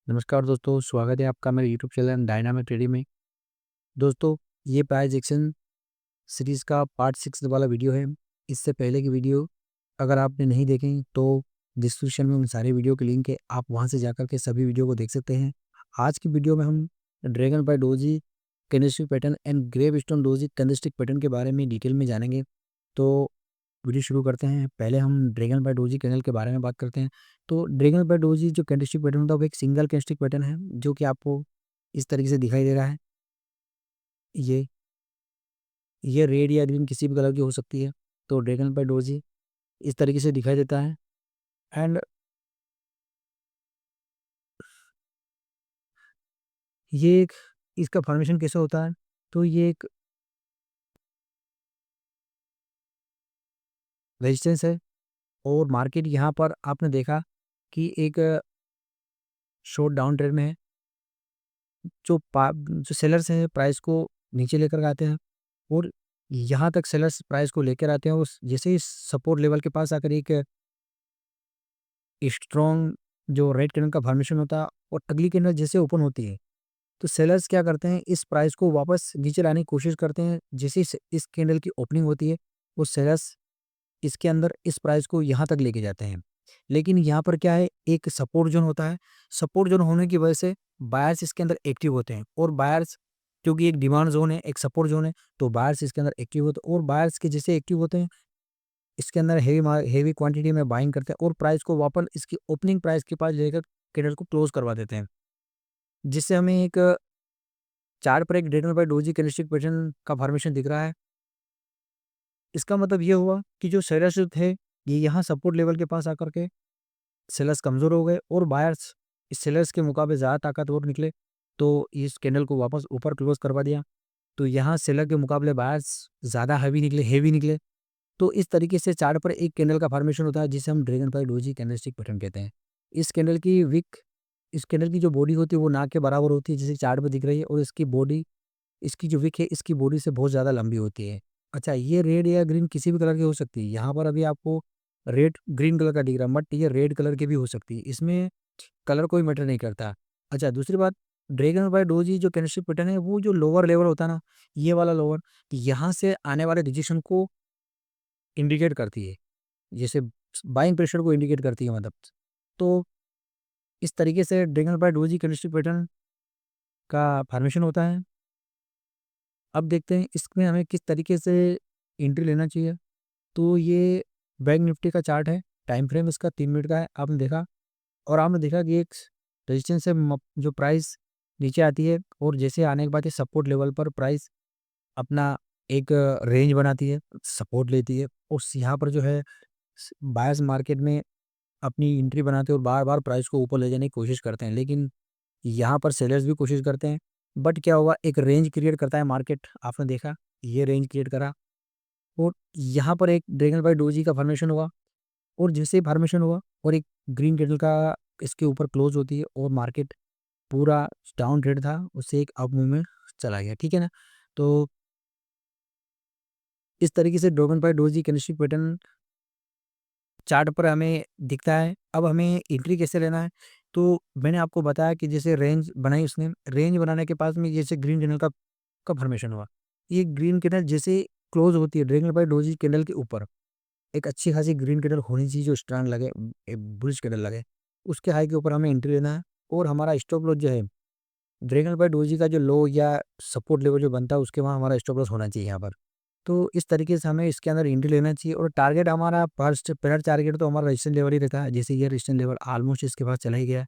नमस्कार दोस्तों, स्वागत है आपका मेरे यूट्यूब चैनल डायनामिक ट्रेडिंग में। दोस्तों, ये प्राइस एक्शन सीरीज़ का पार्ट 6 वाला वीडियो है। इससे पहले की वीडियो अगर आपने नहीं देखें तो डिस्क्रिप्शन में उन सारे वीडियो के लिंक है, आप वहां से जाकर के सभी वीडियो को देख सकते हैं। आज की वीडियो में हम dragonfly doji candlestick pattern and gravestone doji candlestick pattern के बारे में डिटेल में जानेंगे। तो वीडियो शुरू करते हैं। पहले हम ड्रैगन बाय डोजी कैंडल के बारे में बात करते हैं। तो ड्रैगन बाय डोजी जो कैंडलस्टिक पैटर्न होता है वो एक सिंगल कैंडलस्टिक पैटर्न है, जो कि आपको इस तरीके से दिखाई दे रहा है। ये ये रेड या ग्रीन किसी भी कलर की हो सकती है। तो ड्रैगन बाय डोजी इस तरीके से दिखाई देता है। एंड ये एक इसका फॉर्मेशन कैसे होता है, तो ये एक रेजिस्टेंस है और मार्केट यहाँ पर आपने देखा कि एक शॉर्ट डाउन ट्रेंड में है। जो सेलर्स हैं प्राइस को नीचे लेकर आते हैं और यहाँ तक सेलर्स प्राइस को लेकर आते हैं और जैसे ही सपोर्ट लेवल के पास आकर एक स्ट्रॉन्ग जो रेड कैंडल का फॉर्मेशन होता है और अगली कैंडल जैसे ओपन होती है, तो सेलर्स क्या करते हैं, इस प्राइस को वापस नीचे लाने की कोशिश करते हैं। जैसे ही इस कैंडल की ओपनिंग होती है, वो सेलर्स इसके अंदर इस प्राइस को यहाँ तक लेके जाते हैं। लेकिन यहाँ पर क्या है, एक सपोर्ट जोन होता है। सपोर्ट जोन होने की वजह से बायर्स इसके अंदर एक्टिव होते हैं और बायर्स, क्योंकि एक डिमांड जोन है, एक सपोर्ट जोन है, तो बायर्स इसके अंदर एक्टिव होते हैं और बायर्स के जैसे एक्टिव होते हैं, इसके अंदर हेवी क्वांटिटी में बाइंग करते हैं और प्राइस को वापस इसकी ओपनिंग प्राइस के पास लेकर कैंडल को क्लोज करवा देते हैं। जिससे हमें एक चार्ट पर एक डेटल बाय डोजी कैंडलस्टिक पैटर्न का फॉर्मेशन दिख रहा है। इसका मतलब ये हुआ कि जो सेलर्स जो थे, ये यहाँ सपोर्ट लेवल के पास आकर के सेलर्स कमज़ोर हो गए और बायर्स इस सेलर्स के मुकाबले ज़्यादा ताकतवर निकले, तो इस कैंडल को वापस ऊपर क्लोज करवा दिया। तो यहाँ सेलर के मुकाबले बायर्स ज़्यादा हेवी निकले। तो इस तरीके से चार्ट पर एक कैंडल का फॉर्मेशन होता है, जिसे हम dragon fly doji candlestick pattern कहते हैं। इस कैंडल की विक इस कैंडल की जो बॉडी होती है वो ना के बराबर होती है, जैसे चार्ट में दिख रही है, और इसकी जो विक है इसकी बॉडी से बहुत ज़्यादा लंबी होती है। अच्छा, ये रेड या ग्रीन किसी भी कलर की हो सकती है। यहाँ पर अभी आपको रेड ग्रीन कलर का दिख रहा है, बट ये रेड कलर की भी हो सकती है। इसमें कलर कोई मैटर नहीं करता। अच्छा, दूसरी बात, ड्रैगन बाय डोजी जो कैंडलस्टिक पैटर्न है, वो जो लोअर लेवल होता है ना, ये वाला लोअर, यहाँ से आने वाले रिजेक्शन को इंडिकेट करती है। जैसे बाइंग प्रेशर को इंडिकेट करती है मतलब। तो इस तरीके से dragonfly doji candlestick pattern का फॉर्मेशन होता है। अब देखते हैं इसमें हमें किस तरीके से एंट्री लेना चाहिए। तो ये बैंक निफ्टी का चार्ट है, टाइम फ्रेम इसका 3 मिनट का है, आपने देखा। और आपने देखा कि एक रेजिस्टेंस से जो प्राइस नीचे आती है और जैसे आने के बाद ये सपोर्ट लेवल पर प्राइस अपना एक रेंज बनाती है, सपोर्ट लेती है और यहाँ पर जो है बायर्स मार्केट में अपनी एंट्री बनाते हैं और बार बार प्राइस को ऊपर ले जाने की कोशिश करते हैं। लेकिन यहाँ पर सेलर्स भी कोशिश करते हैं, बट क्या होगा, एक रेंज क्रिएट करता है मार्केट, आपने देखा, ये रेंज क्रिएट करा और यहाँ पर एक ड्रैगन बाय डोजी का फॉर्मेशन हुआ और जैसे ही फॉर्मेशन हुआ और एक ग्रीन कैंडल का इसके ऊपर क्लोज होती है और मार्केट पूरा डाउन ट्रेड था, उससे एक अप मूव में चला गया, ठीक है ना। तो इस तरीके से dragonfly doji candlestick pattern chart पर हमें दिखता है। अब हमें एंट्री कैसे लेना है, तो मैंने आपको बताया कि जैसे रेंज बनाई उसने, रेंज बनाने के पास में जैसे ग्रीन कैंडल का फॉर्मेशन हुआ। ये ग्रीन कैंडल जैसे क्लोज होती है ड्रैगन बाय डोजी कैंडल के ऊपर, एक अच्छी खासी ग्रीन कैंडल होनी चाहिए जो स्ट्रांग लगे, बुलिश कैंडल लगे, उसके हाई के ऊपर हमें एंट्री लेना है। और हमारा स्टॉप लॉस जो है, ड्रैगन बाय डोजी का जो लो या सपोर्ट लेवल जो बनता है उसके वहाँ हमारा स्टॉप लॉस होना चाहिए यहाँ पर। तो इस तरीके से हमें इसके अंदर एंट्री लेना चाहिए और टारगेट हमारा फर्स्ट पहला टारगेट तो हमारा रेजिस्टेंस लेवल ही रहता है। जैसे ये रेजिस्टेंस लेवल ऑलमोस्ट इसके पास चला ही गया है।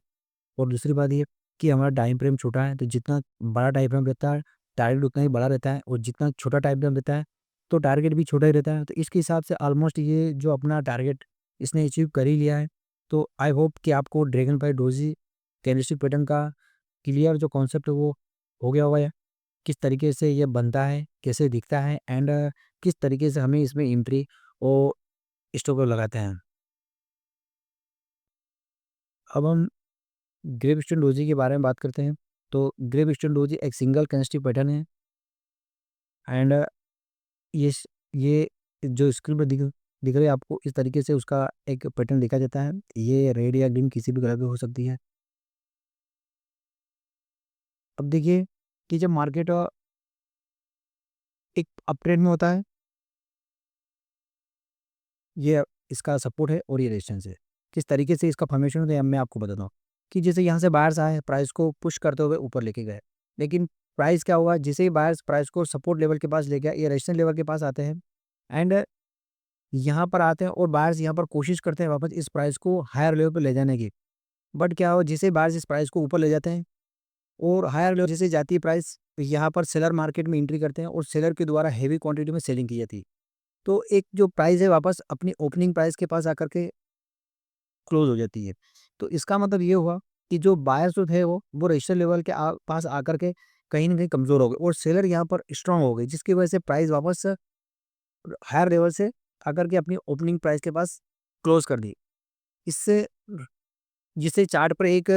और दूसरी बात ये कि हमारा टाइम फ्रेम छोटा है, तो जितना बड़ा टाइम फ्रेम रहता है, टारगेट उतना ही बड़ा रहता है, और जितना छोटा टाइम फ्रेम रहता है, तो टारगेट भी छोटा ही रहता है। तो इसके हिसाब से ऑलमोस्ट ये जो अपना टारगेट इसने अचीव कर ही लिया है। तो आई होप कि आपको dragonfly doji candlestick pattern का क्लियर जो कॉन्सेप्ट है वो हो गया होगा, किस तरीके से ये बनता है, कैसे दिखता है, एंड किस तरीके से हमें इसमें एंट्री और स्टॉप लॉस लगाते हैं। अब हम ग्रेवस्टोन डोजी के बारे में बात करते हैं। तो ग्रेवस्टोन डोजी एक सिंगल कैंडलस्टिक पैटर्न है एंड ये स ये जो स्क्रीन पे दिख रही है आपको, इस तरीके से उसका एक पैटर्न देखा जाता है। ये रेड या ग्रीन किसी भी कलर की हो सकती है। अब देखिए कि जब मार्केट एक अप ट्रेंड में होता है, ये इसका सपोर्ट है और ये रेजिस्टेंस है। किस तरीके से इसका फॉर्मेशन होता है अब मैं आपको बताता हूँ, कि जैसे यहाँ से बायर्स आए, प्राइस को पुश करते हुए ऊपर लेके गए। लेकिन प्राइस क्या हुआ, जैसे ही बायर्स प्राइस को सपोर्ट लेवल के पास ले गया, ये रेजिस्टेंस लेवल के पास आते हैं एंड यहाँ पर आते हैं और बायर्स यहाँ पर कोशिश करते हैं वापस इस प्राइस को हायर लेवल पे ले जाने की। बट क्या हो, जैसे बायर्स इस प्राइस को ऊपर ले जाते हैं और हायर लेवल जैसे जाती है प्राइस, यहाँ पर सेलर मार्केट में एंट्री करते हैं और सेलर के द्वारा हेवी क्वांटिटी में सेलिंग की जाती है। तो एक जो प्राइस है वापस अपनी ओपनिंग प्राइस के पास आकर के क्लोज हो जाती है। तो इसका मतलब ये हुआ कि जो बायर्स जो थे वो रजिस्टर लेवल के पास आकर के कहीं न कहीं कमज़ोर हो गए और सेलर यहाँ पर स्ट्रॉन्ग हो गए, जिसकी वजह से प्राइस वापस हायर लेवल से आकर के अपनी ओपनिंग प्राइस के पास क्लोज कर दी। इससे जिससे चार्ट पर एक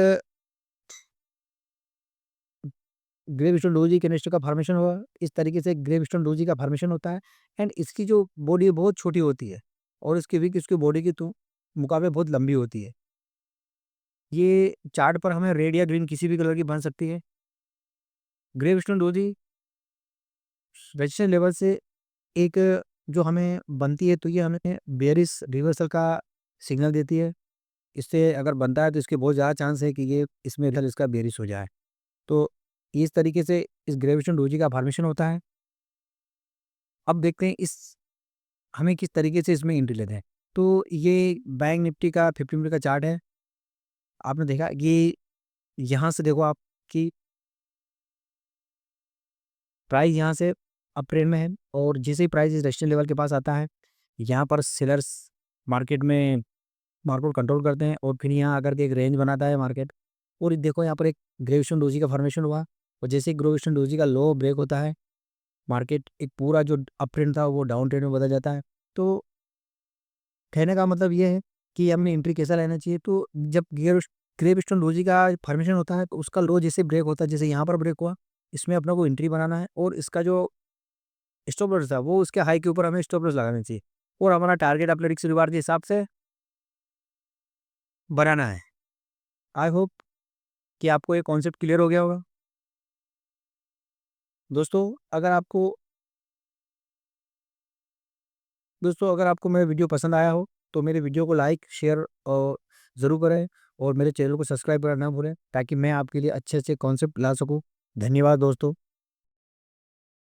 ग्रेवस्टोन डोजी कैनिस्टर का फॉर्मेशन हुआ। इस तरीके से ग्रेवस्टोन डोजी का फॉर्मेशन होता है एंड इसकी जो बॉडी है बहुत छोटी होती है और इसकी विक इसकी बॉडी की तो मुकाबले बहुत लंबी होती है। ये चार्ट पर हमें रेड या ग्रीन किसी भी कलर की बन सकती है। ग्रेवस्टोन डोजी रजिस्टेंस लेवल से एक जो हमें बनती है तो ये हमें बेयरिश रिवर्सल का सिग्नल देती है। इससे अगर बनता है तो इसके बहुत ज़्यादा चांस है कि ये इसमें रिजल्ट इसका बेयरिश हो जाए। तो इस तरीके से इस ग्रेविटेशन डोजी का फॉर्मेशन होता है। अब देखते हैं इस हमें किस तरीके से इसमें एंट्री लेते हैं। तो ये बैंक निफ्टी का 50 मिनट का चार्ट है। आपने देखा ये यहाँ से देखो आप कि प्राइस यहाँ से अप ट्रेंड में है और जैसे ही प्राइस इस रेजिस्टेंस लेवल के पास आता है, यहाँ पर सेलर्स मार्केट में मार्केट कंट्रोल करते हैं और फिर यहाँ आकर के एक रेंज बनाता है मार्केट। और ये देखो यहाँ पर एक ग्रेविटेशन डोजी का फॉर्मेशन हुआ और जैसे ही ग्रेविटेशन डोजी का लो ब्रेक होता है, मार्केट एक पूरा जो अप ट्रेंड था वो डाउन ट्रेंड में बदल जाता है। तो कहने का मतलब ये है कि हमें एंट्री कैसा लेना चाहिए। तो जब ग्रेवस्टोन डोजी का फॉर्मेशन होता है तो उसका लो जैसे ब्रेक होता है, जैसे यहाँ पर ब्रेक हुआ, इसमें अपना को एंट्री बनाना है और इसका जो स्टॉप लॉस था वो उसके हाई के ऊपर हमें स्टॉप लॉस लगाना चाहिए और हमारा टारगेट अपने रिस्क रिवार्ड के हिसाब से बनाना है। आई होप कि आपको ये कॉन्सेप्ट क्लियर हो गया होगा। दोस्तों अगर आपको दोस्तों अगर आपको मेरा वीडियो पसंद आया हो तो मेरे वीडियो को लाइक शेयर और ज़रूर करें और मेरे चैनल को सब्सक्राइब करना ना भूलें ताकि मैं आपके लिए अच्छे अच्छे कॉन्सेप्ट ला सकूं। धन्यवाद दोस्तों।